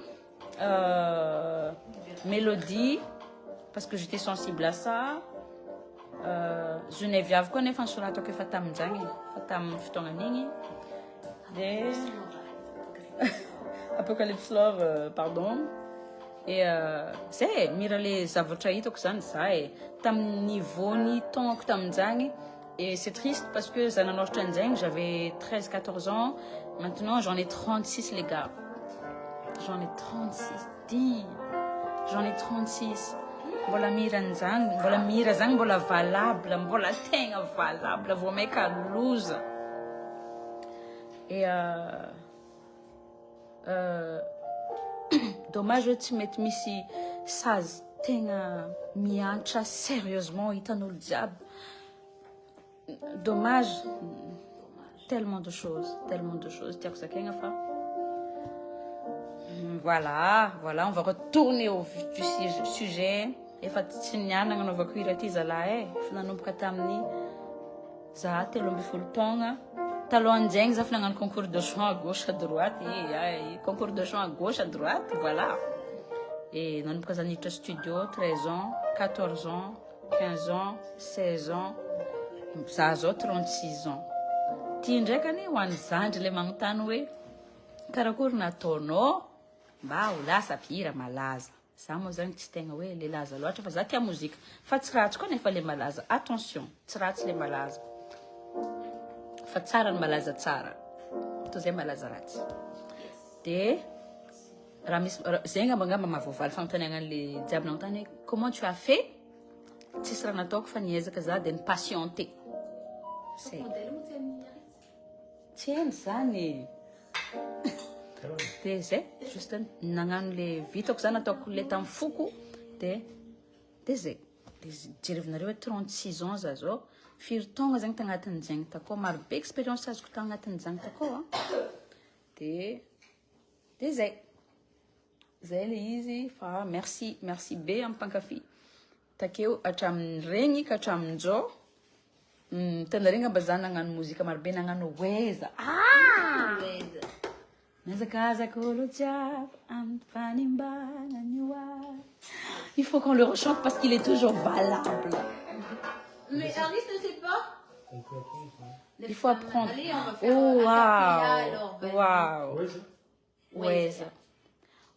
Mélodie, parce que j'étais sensible à ça. Geneviève, vous connaissez Fanchola, que Fatam Zangi, Fatam Ftonganini. Apocalypse Love, pardon. Et c'est, mira les zavatraït que ça, ça est. Tam niveau ni ton que tam zangi. Et c'est triste parce que j'avais 13-14 ans. Maintenant, j'en ai 36, les gars. J'en ai 36. Dis. J'en ai 36. Voilà miranzang, voilà valable, voilà tenga valable, vous make a lose. Et dommage que tu mettes ici, ça tenga miancha sérieusement, il t'en a le diable. Dommage, tellement de choses, tiens que ça qu'est fait. Voilà, on va retourner au vif du sujet. Et Fatignana, on va cuire Tizalae, Fnanou Katamni, Zate, l'Ombifultonga, Talon Zeng, Zafnan, un concours de chant à gauche, à droite, et concours de chant à gauche, à droite, voilà. Et nous présentons notre studio, 13 ans, 14 ans, 15 ans, 16 ans, ça a 36 ans. Tindrekani, one sand, les mantanoué, Karakur na tono. Bah, là, ça pire, malaza. Ça, moi, j'ai un petit temps, oui, les lazas. L'autre, ça, c'est la musique. Fatsrat, tu connais pas les malazas. Attention, tsrat, les malazas. Fatsaran malaza tsara. Tous les malazarat. Te, ramis, zenga banga mama voval, fantanengan les diables n'entendent. Comment tu as fait? Tu seras na tok fanieza kaza den patienté. C'est. Tiens, ça, n'est. Tese, juste nangan le vito que ça n'a pas coulé tant fouku. Tese, j'ai 36 ans, zazo. Firton, zang tangaten zang tako, mar be expérience à ce que tangaten zang tako. Tese, zelle easy, fa merci B en pankafi. Takeo acham rengi kacham jo. Tendaringa bazana ngan música mar be nangan weza. Weza. Nessa casa Kolotjab, il faut qu'on le rechante parce qu'il est toujours valable. Mais Alice ne sait pas. Il faut apprendre. Allez, on va faire waouh. Weza.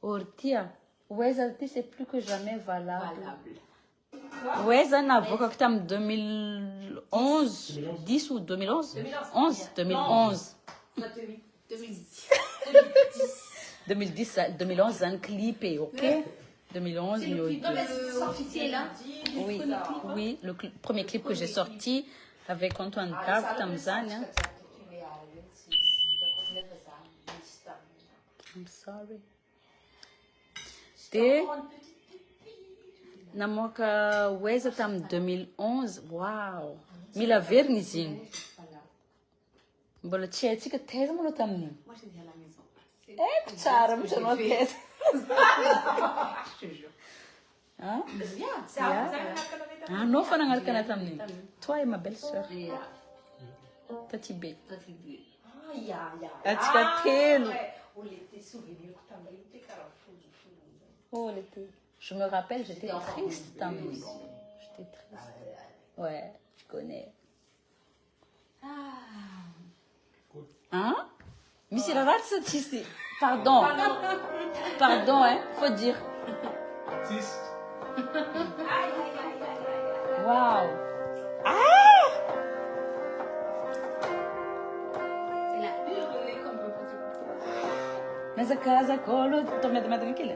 Ortia. Weza, c'est plus que jamais valable. Weza n'a pas que 2011, 10 ou 2011 2011. 2011, un clip, ok? 2011, c'est le clip officiel, hein? Oui, le premier clip que j'ai sorti avec Antoine Cab, Tanzania. I'm sorry. Namoka Weza tam 2011, wow. Mila Vernizin. Bola tia tika tesa mo tamni. Moi j'étais à la maison. Tchara, me chamou tesa. Je te jure. Hein? Bien, c'est Ah non, faut n'engager qu'un tamni. Toi et ma belle-sœur. Tatibé. Atikatel. Oh l'été. Je me rappelle, j'étais triste tamni. J'étais triste. Ouais, je connais. Hein? Mais c'est la race, pardon. Pardon, hein, faut dire. Waouh. Ah! Elle a hurlé comme un petit. Nessa casa, colo, tomei tranquila.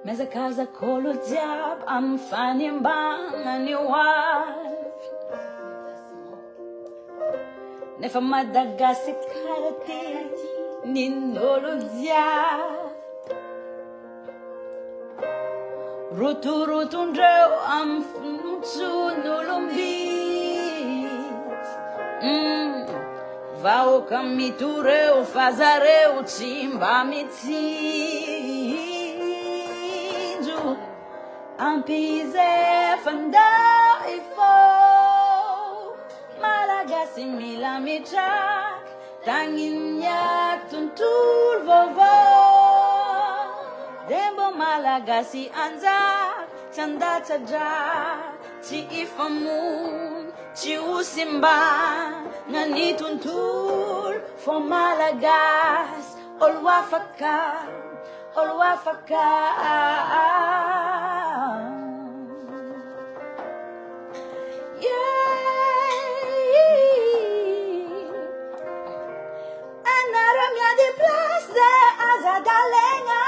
Mas a casa colo diabo, am fanim bang and you wife. nefa Madagasikara ty nin'olo jiaby. Rotondreo amy fontson'olombitsy. Vahoaka mitoreo fa zareo tsy mba mitsinjo. Ampizay fandao ifô Malagasy mila mitraky tagnin'ny tontolo vaovao. Dembo Malagasy anjak tsy andatsadra tsy ifamono tsy ho simba nany tontolo fô Malagasy olo afaka olo afaka. Anareo miady place de azadalenga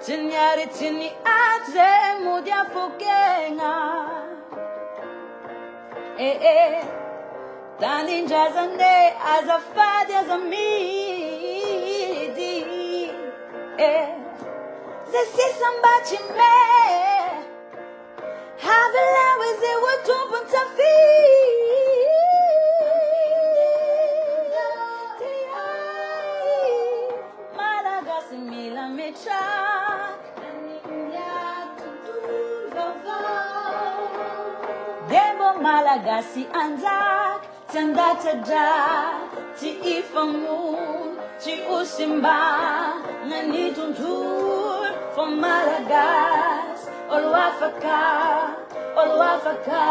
tsy niary tsy niaty zay mody afokegna. Tanindrazane azafady azamidy zay sisa mba tsy me havelaho izay ho tompony safidy. Malagasy mila mitraky dembo Malagasy anjak tsy andatsadra tsy ifamono tsy ho simba nany tontolo fô Malagasy olo afaka olo afaka.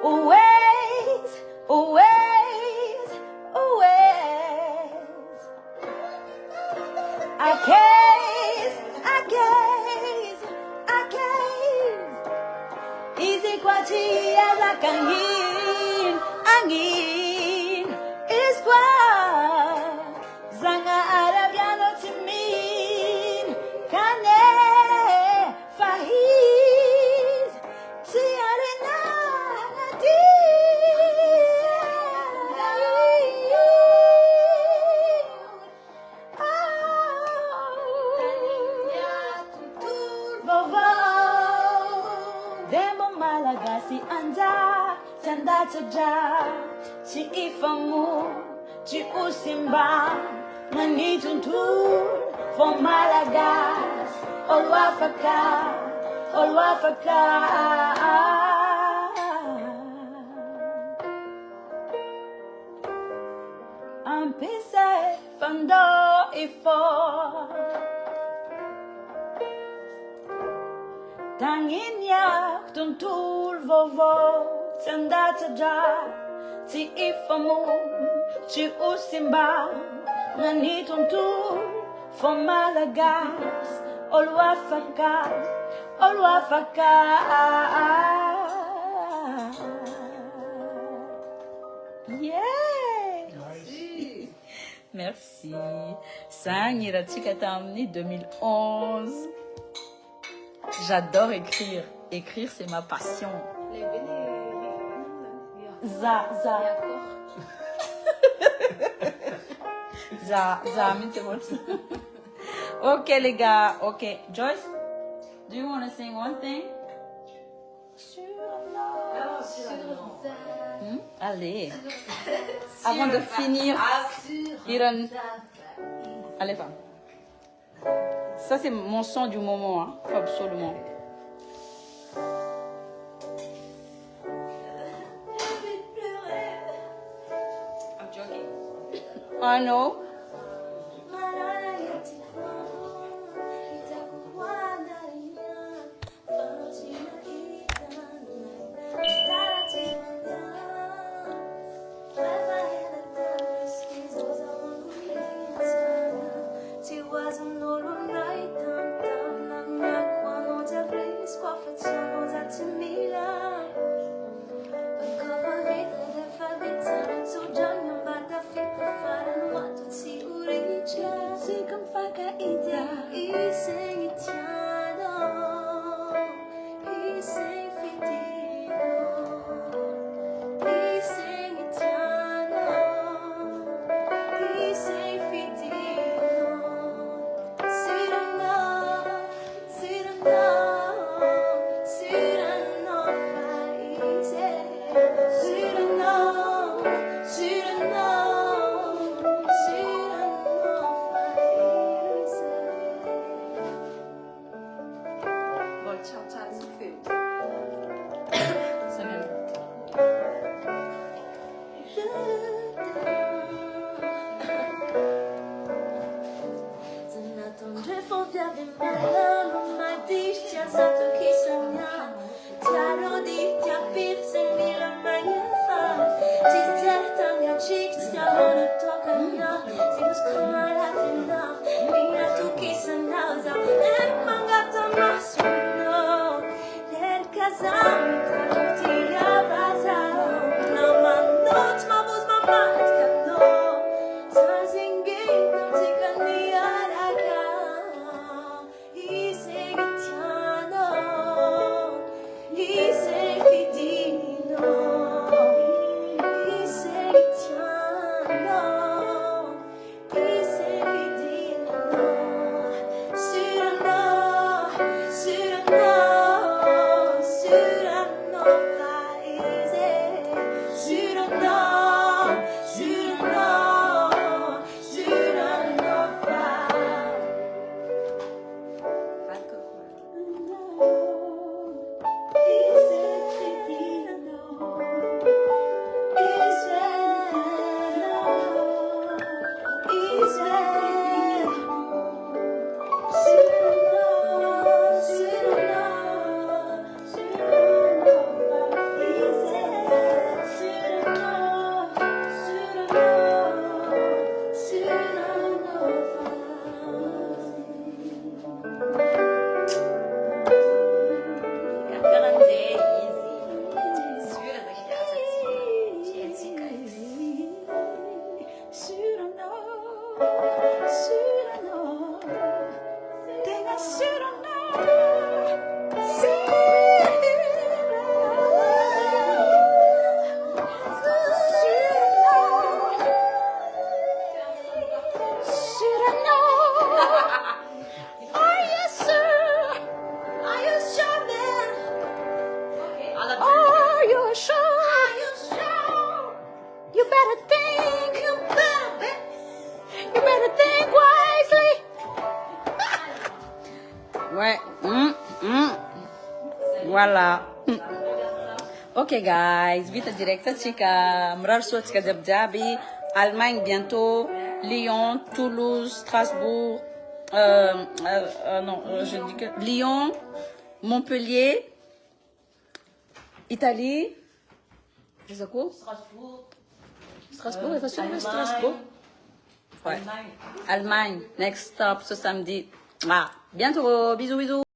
Always, always, always. I case. Easy quati as I can angin is what Zanga Arabiano to me Kane Fahiz Tiarina Dembo Malagasy anja Sandatsaja Chi ifamu Chi usimba Nani tontolo for Malagasy Olo Africa Olo Africa. Ampise fando ifo Tanginya tontolo vovo Sandatsaja Ti ifamu Ti usimba Nani tontolo for Malagasy Olo Africa Olo Africa. Yeah. Merci. Sangiratika tamni 2011. J'adore écrire. Écrire, c'est ma passion. Za. Ok, les gars. Ok. Joyce, do you want to sing one thing? Allez. Avant de finir, Iran. Allez, va. Ça, c'est mon son du moment. Hein. Faut absolument. I'm joking. I know. N'attendrai via di me, non m'a dit, ti ha dato chi sogna, ti ha rodito, ti ha visto in mille maniere, ti certa mia chic, ti ha voluto cambiare, si buscava la pena, mia tu chi se nausa, e mangato ma sono, per casa mi tradotti a basa, no ma not, ma bus ma mat, cano, sa singing, non si candiara, i seguitiano, i seguitino, i seguitiano, i seguitino, Cyrano paese, Cyrano Ouais. Voilà. Ok guys, vita directa chica, mrar so chica Djabdjabi, Allemagne bientôt, Lyon, Toulouse, Strasbourg, non, je dis que Lyon, Montpellier, Italie, Strasbourg. Strasbourg, il faut suivre Strasbourg. Ouais. Allemagne, next stop ce samedi. Ah, bientôt, bisous bisous.